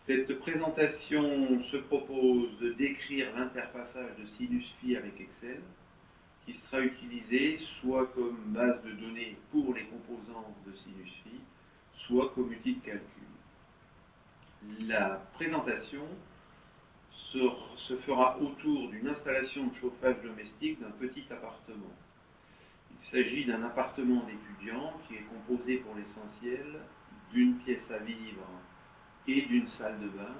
Cette présentation se propose de décrire l'interfaçage de sinus-phi avec Excel, qui sera utilisé soit comme base de données pour les composants de sinus-phi, soit comme outil de calcul. La présentation se fera autour d'une installation de chauffage domestique d'un petit appartement. Il s'agit d'un appartement d'étudiants qui est composé pour l'essentiel d'une pièce à vivre et d'une salle de bain,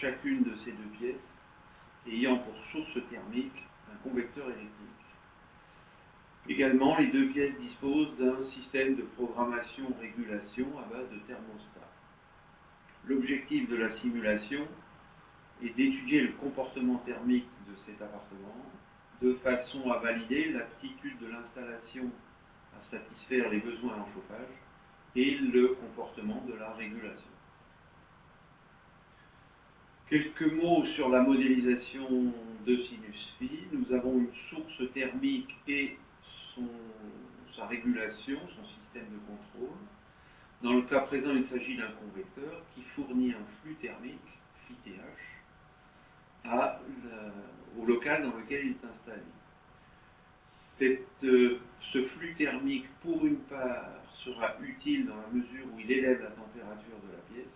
chacune de ces deux pièces ayant pour source thermique un convecteur électrique. Également, les deux pièces disposent d'un système de programmation-régulation à base de thermostat. L'objectif de la simulation est d'étudier le comportement thermique de cet appartement de façon à valider l'aptitude de l'installation à satisfaire les besoins en chauffage et le comportement de la régulation. Quelques mots sur la modélisation de sinus-phi. Nous avons une source thermique et sa régulation, son système de contrôle. Dans le cas présent, il s'agit d'un convecteur qui fournit un flux thermique, phi TH, au local dans lequel il est installé. Ce flux thermique, pour une part, sera utile dans la mesure où il élève la température de la pièce.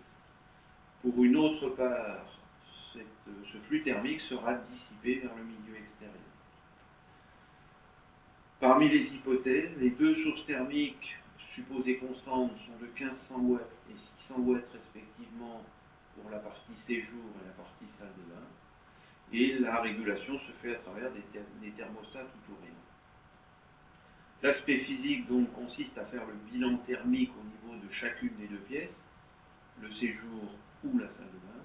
Pour une autre part, ce flux thermique sera dissipé vers le milieu extérieur. Parmi les hypothèses, les deux sources thermiques supposées constantes sont de 1500 watts et 600 watts respectivement pour la partie séjour et la partie salle de bain. Et la régulation se fait à travers des thermostats tout ou rien. L'aspect physique donc consiste à faire le bilan thermique au niveau de chacune des deux pièces, le séjour ou la salle de bain,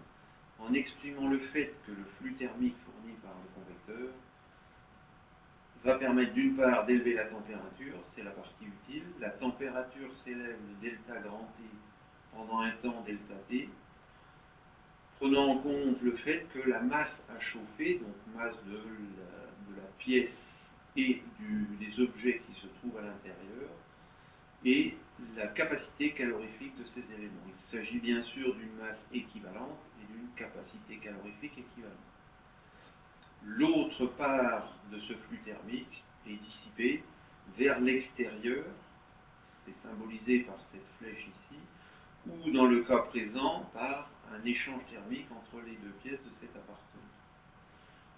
en exprimant le fait que le flux thermique fourni par le convecteur va permettre d'une part d'élever la température, c'est la partie utile. La température s'élève de delta grand T pendant un temps delta T, prenant en compte le fait que la masse à chauffer, donc masse de la pièce et des objets qui se trouvent à l'intérieur, et la capacité calorifique de ces éléments. Il s'agit bien sûr d'une masse équivalente et d'une capacité calorifique équivalente. L'autre part de ce flux thermique est dissipée vers l'extérieur, c'est symbolisé par cette flèche ici, ou dans le cas présent par un échange thermique entre les deux pièces de cet appartement.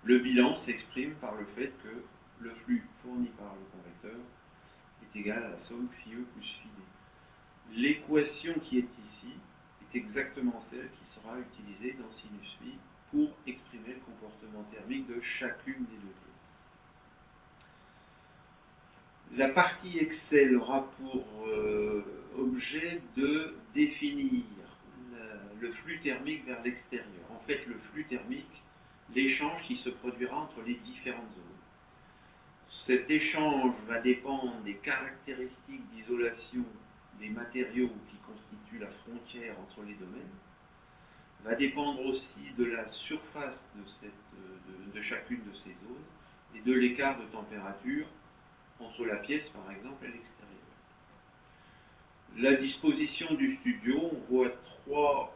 Le bilan s'exprime par le fait que le flux fourni par le convecteur est égal à la somme phi E plus phi D. L'équation qui est ici est exactement celle qui sera utilisée dans sinus phi pour exprimer le comportement thermique de chacune des deux pièces. La partie Excel aura pour objet de définir le flux thermique vers l'extérieur. En fait, le flux thermique, l'échange qui se produira entre les différentes zones. Cet échange va dépendre des caractéristiques d'isolation des matériaux qui constituent la frontière entre les domaines, va dépendre aussi de la surface de chacune de ces zones et de l'écart de température entre la pièce, par exemple, et l'extérieur. La disposition du studio, on voit trois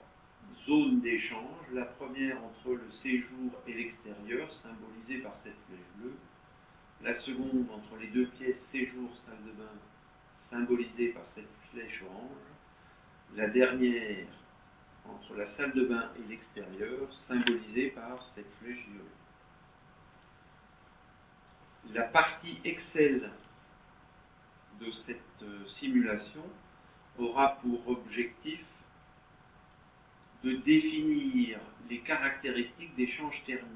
zones d'échange. La première entre le séjour et l'extérieur, symbolisée par cette flèche bleue. La seconde entre les deux pièces séjour, salle de bain, symbolisée par cette flèche orange. La dernière entre la salle de bain et l'extérieur, symbolisée par cette flèche violet. La partie Excel de cette simulation aura pour objectif de définir les caractéristiques d'échange thermique.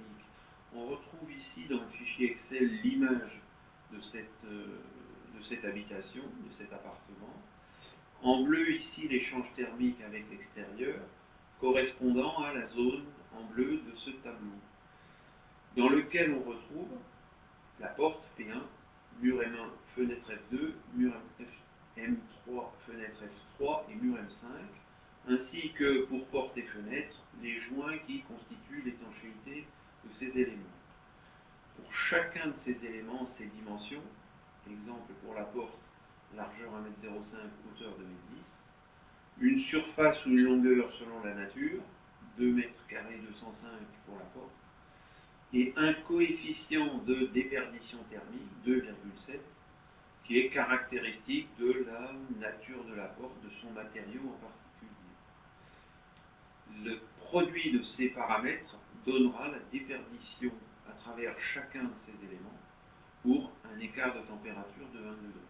On retrouve ici dans le fichier Excel l'image de cette habitation, de cet appartement. En bleu ici l'échange thermique avec l'extérieur, correspondant à la zone en bleu de ce tableau, dans lequel on retrouve la porte P1, mur M1, fenêtre F2, mur M3, fenêtre F3 et mur M5, ainsi que pour porte et fenêtre, les joints qui constituent l'étanchéité de ces éléments. Pour chacun de ces éléments, ces dimensions, exemple pour la porte, largeur 1,05 m, hauteur 2,10 m, une surface ou une longueur selon la nature, 2 mètres carrés 205 pour la porte, et un coefficient de déperdition thermique, 2,7, qui est caractéristique de la nature de la porte, de son matériau en particulier. Le produit de ces paramètres donnera la déperdition à travers chacun de ces éléments pour un écart de température de 1 degré.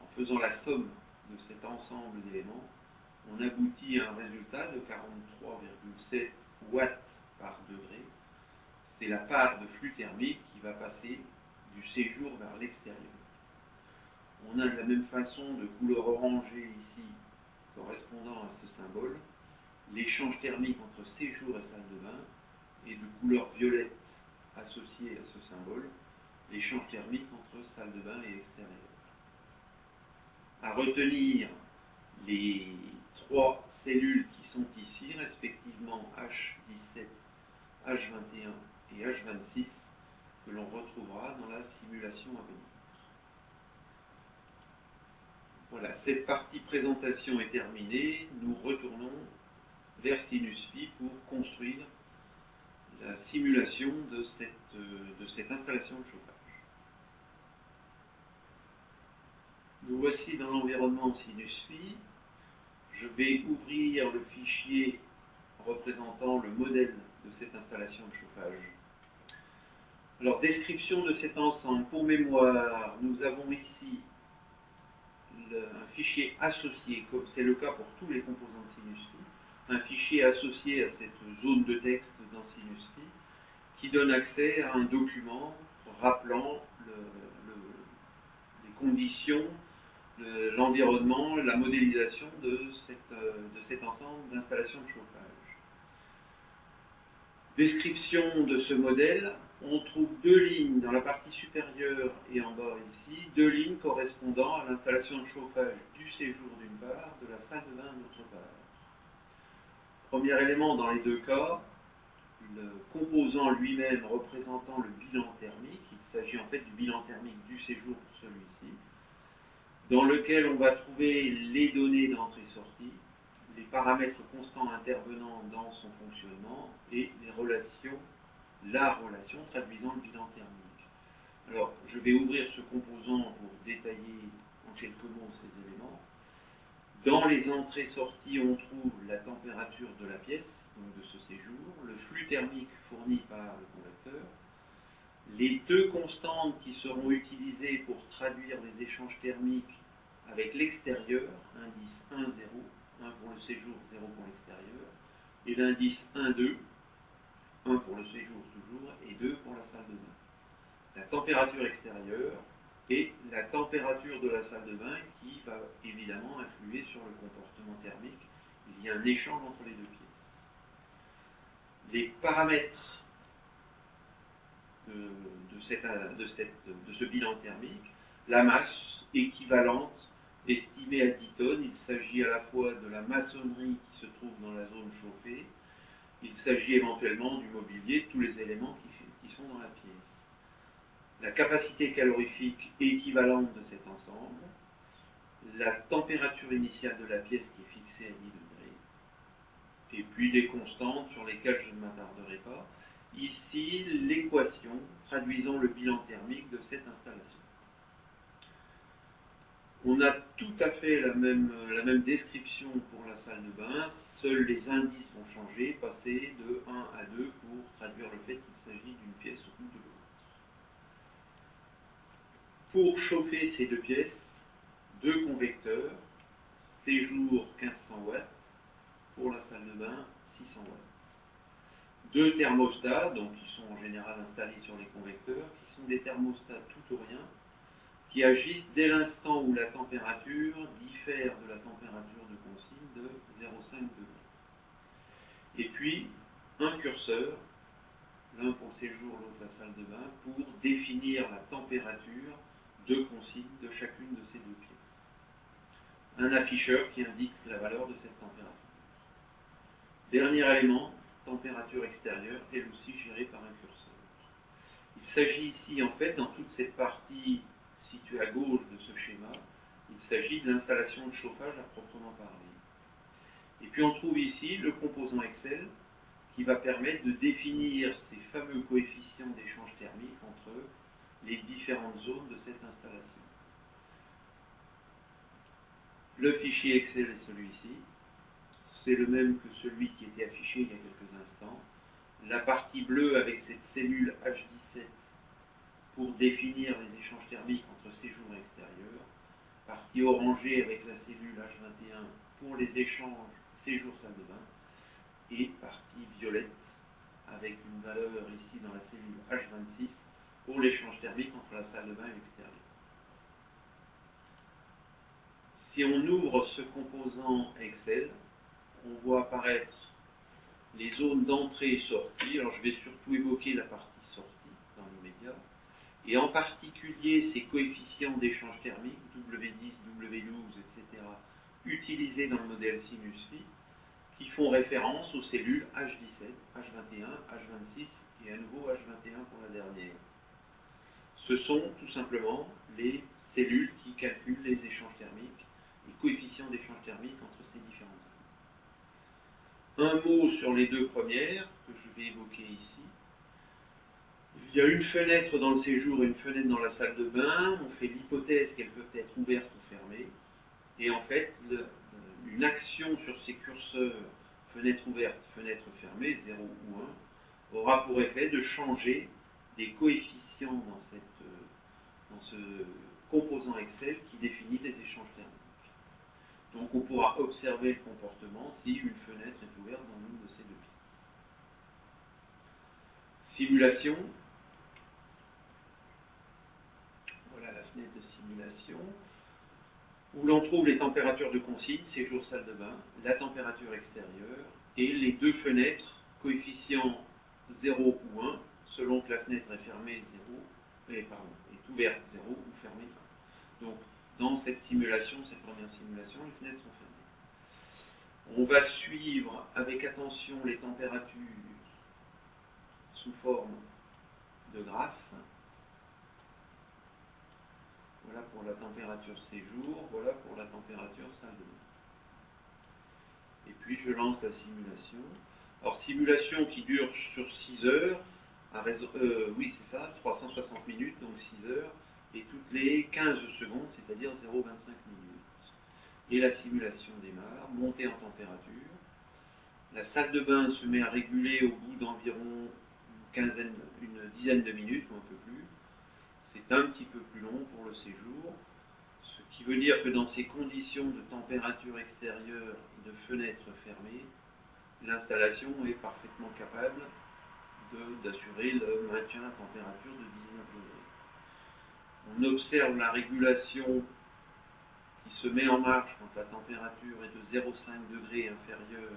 En faisant la somme de cet ensemble d'éléments, on aboutit à un résultat de 43,7 watts par degré. C'est la part de flux thermique qui va passer du séjour vers l'extérieur. On a de la même façon de couleur orangée ici, correspondant à ce symbole, l'échange thermique entre séjour et salle de bain, et de couleur violette associée à ce symbole, l'échange thermique entre salle de bain et extérieur. À retenir les 3 cellules qui sont ici, respectivement H17, H21 et H26, que l'on retrouvera dans la simulation à venir. Voilà, cette partie présentation est terminée. Nous retournons vers SinusFi pour construire la simulation de cette installation de chauffage. Nous voici dans l'environnement SinusFi. Je vais ouvrir le fichier représentant le modèle de cette installation de chauffage. Alors, description de cet ensemble. Pour mémoire, nous avons ici un fichier associé, comme c'est le cas pour tous les composants de SinusFi, un fichier associé à cette zone de texte dans SinusFi, qui donne accès à un document rappelant les conditions, l'environnement, la modélisation de cet ensemble d'installations de chauffage. Description de ce modèle, on trouve 2 lignes dans la partie supérieure et en bas ici, 2 lignes correspondant à l'installation de chauffage du séjour d'une part, de la salle de bain d'autre part. Premier élément dans les 2 cas, le composant lui-même représentant le bilan thermique, il s'agit en fait du bilan thermique du séjour pour celui-ci, dans lequel on va trouver les données d'entrée-sortie, les paramètres constants intervenant dans son fonctionnement et la relation traduisant le bilan thermique. Alors, je vais ouvrir ce composant pour détailler en quelques mots ces éléments. Dans les entrées-sorties, on trouve la température de la pièce, donc de ce séjour, le flux thermique fourni par le convecteur, les 2 constantes qui seront utilisées pour traduire les échanges thermiques avec l'extérieur, indice 1, 0, 1 pour le séjour, 0 pour l'extérieur, et l'indice 1, 2, 1 pour le séjour toujours, et 2 pour la salle de bain. La température extérieure et la température de la salle de bain qui va évidemment influer sur le comportement thermique. Il y a un échange entre les 2 pièces. Les paramètres de ce bilan thermique, la masse équivalente estimée à 10 tonnes, il s'agit à la fois de la maçonnerie qui se trouve dans la zone chauffée, il s'agit éventuellement du mobilier, de tous les éléments qui sont dans la pièce. La capacité calorifique équivalente de cet ensemble, la température initiale de la pièce qui est fixée à 10 degrés, et puis des constantes sur lesquelles je ne m'attarderai pas. Ici, l'équation traduisant le bilan thermique de cette installation. On a tout à fait la même description pour la salle de bain, seuls les indices ont changé, passés de 1 à 2 pour traduire le fait qu'il s'agit d'une pièce ou de l'autre. Pour chauffer ces 2 pièces, 2 convecteurs, séjour 1500 watts, pour la salle de bain 600 watts. 2 thermostats, donc qui sont en général installés sur les convecteurs, qui sont des thermostats tout ou rien, qui agissent dès l'instant où la température diffère de la température de consigne de 0,5 degrés. Et puis, un curseur, l'un pour le séjour, l'autre la salle de bain, pour définir la température de consigne de chacune de ces 2 pièces. Un afficheur qui indique la valeur de cette température. Dernier élément, température extérieure, elle aussi gérée par un curseur. Il s'agit ici, en fait, dans toute cette partie située à gauche de ce schéma, il s'agit de l'installation de chauffage à proprement parler. Et puis on trouve ici le composant Excel qui va permettre de définir ces fameux coefficients d'échange thermique entre les différentes zones de cette installation. Le fichier Excel est celui-ci. C'est le même que celui qui était affiché il y a quelques instants. La partie bleue avec cette cellule H17 pour définir les échanges thermiques entre séjour et extérieur. Partie orangée avec la cellule H21 pour les échanges séjour-salle de bain. Et partie violette avec une valeur ici dans la cellule H26 pour l'échange thermique entre la salle de bain et l'extérieur. Si on ouvre ce composant Excel, on voit apparaître les zones d'entrée et sortie. Alors je vais surtout évoquer la partie sortie dans l'immédiat. Et en particulier ces coefficients d'échange thermique, W10, W12, etc., utilisés dans le modèle sinus-phi, qui font référence aux cellules H17, H21, H26 et à nouveau H21 pour la dernière. Ce sont tout simplement les cellules qui calculent les échanges thermiques, les coefficients d'échange thermique entre ces différentes zones. Un mot sur les deux premières que je vais évoquer ici. Il y a une fenêtre dans le séjour et une fenêtre dans la salle de bain. On fait l'hypothèse qu'elles peuvent être ouvertes ou fermées. Et en fait, une action sur ces curseurs fenêtre ouverte, fenêtre fermée, 0 ou 1, aura pour effet de changer des coefficients dans ce composant Excel qui définit les échanges thermiques. Donc on pourra observer le comportement si une fenêtre est ouverte dans l'une de ces deux pièces. Simulation. Voilà la fenêtre de simulation, où l'on trouve les températures de consigne, séjour salle de bain, la température extérieure, et les deux fenêtres, coefficient 0 ou 1, selon que la fenêtre est fermée 0, est ouverte 0 ou fermée 1. Donc, dans cette simulation, cette première simulation, les fenêtres sont fermées. On va suivre avec attention les températures sous forme de graphes. Voilà pour la température séjour, voilà pour la température salle de bain. Et puis je lance la simulation. Alors simulation qui dure sur 6 heures, oui c'est ça, 360 minutes, donc 6 heures, et toutes les 15 secondes, c'est-à-dire 0,25 minutes. Et la simulation démarre, montée en température. La salle de bain se met à réguler au bout d'environ une dizaine de minutes, ou un peu plus. C'est un petit peu plus long pour le séjour, ce qui veut dire que dans ces conditions de température extérieure, de fenêtres fermées, l'installation est parfaitement capable d'assurer le maintien à température de 19 degrés. On observe la régulation qui se met en marche quand la température est de 0,5 degrés inférieure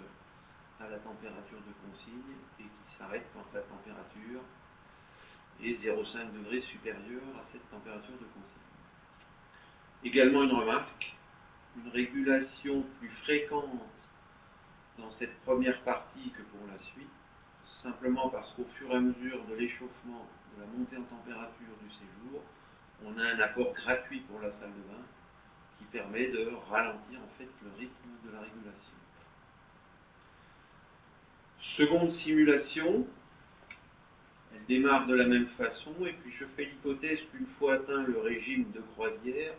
à la température de consigne et qui s'arrête quand la température est 0,5 degrés supérieure à cette température de consigne. Également une remarque, une régulation plus fréquente dans cette première partie que pour la suite, simplement parce qu'au fur et à mesure de l'échauffement, de la montée en température du séjour, on a un apport gratuit pour la salle de bain qui permet de ralentir en fait le rythme de la régulation. Seconde simulation, elle démarre de la même façon et puis je fais l'hypothèse qu'une fois atteint le régime de croisière,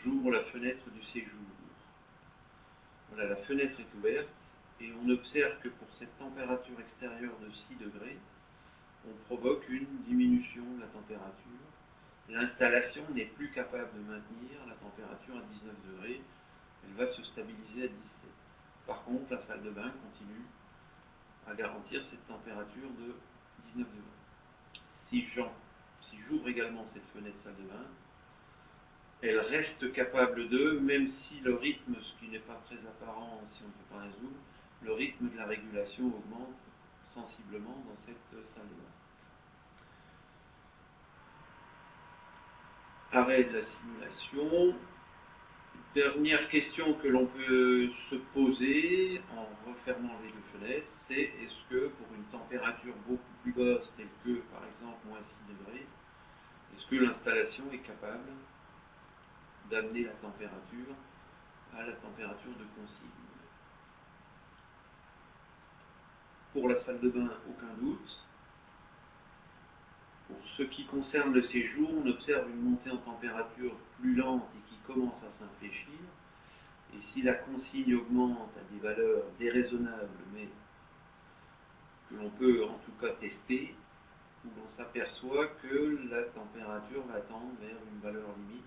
j'ouvre la fenêtre du séjour. Voilà, la fenêtre est ouverte et on observe que pour cette température extérieure de 6 degrés, on provoque une diminution de la température. L'installation n'est plus capable de maintenir la température à 19 degrés, elle va se stabiliser à 17. Par contre, la salle de bain continue à garantir cette température de 19 degrés. Si j'ouvre également cette fenêtre salle de bain, elle reste capable de, même si le rythme, ce qui n'est pas très apparent si on ne peut pas résoudre, le rythme de la régulation augmente sensiblement dans cette salle de bain. Arrêt de la simulation. Dernière question que l'on peut se poser en refermant les deux fenêtres, c'est est-ce que pour une température beaucoup plus basse, telle que par exemple moins 6 degrés, est-ce que l'installation est capable d'amener la température à la température de consigne? Pour la salle de bain, aucun doute. Pour ce qui concerne le séjour, on observe une montée en température plus lente et qui commence à s'infléchir. Et si la consigne augmente à des valeurs déraisonnables, mais que l'on peut en tout cas tester, où l'on s'aperçoit que la température va tendre vers une valeur limite.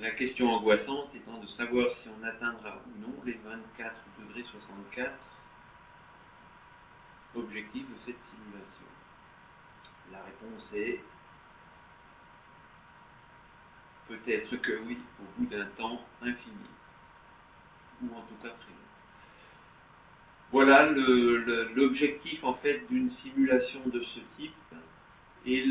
La question angoissante étant de savoir si on atteindra ou non les 24 degrés 64 objectifs de cette simulation. La réponse est peut-être que oui, au bout d'un temps infini, ou en tout cas très long. Voilà l'objectif en fait d'une simulation de ce type, et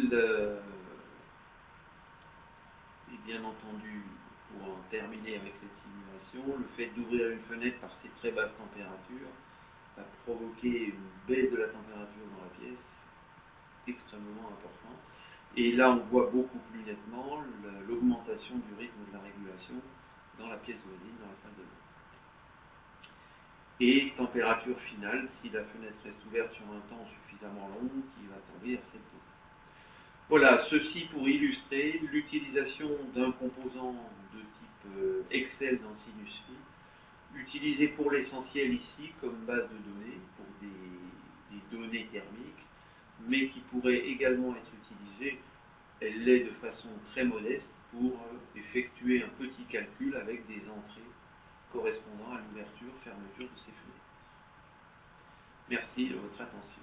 bien entendu, pour en terminer avec cette simulation, le fait d'ouvrir une fenêtre par ces très basses températures va provoquer une baisse de la température dans la pièce extrêmement importante. Et là, on voit beaucoup plus nettement l'augmentation du rythme de la régulation dans la pièce voisine, dans la salle de bain. Et température finale, si la fenêtre reste ouverte sur un temps suffisamment long, qui va tomber à 7 degrés. Voilà, ceci pour illustrer l'utilisation d'un composant de type Excel dans SinusFi, utilisé pour l'essentiel ici comme base de données, pour des données thermiques, mais qui pourrait également être utilisée, elle l'est de façon très modeste, pour effectuer un petit calcul avec des entrées correspondant à l'ouverture-fermeture de ces fenêtres. Merci de votre attention.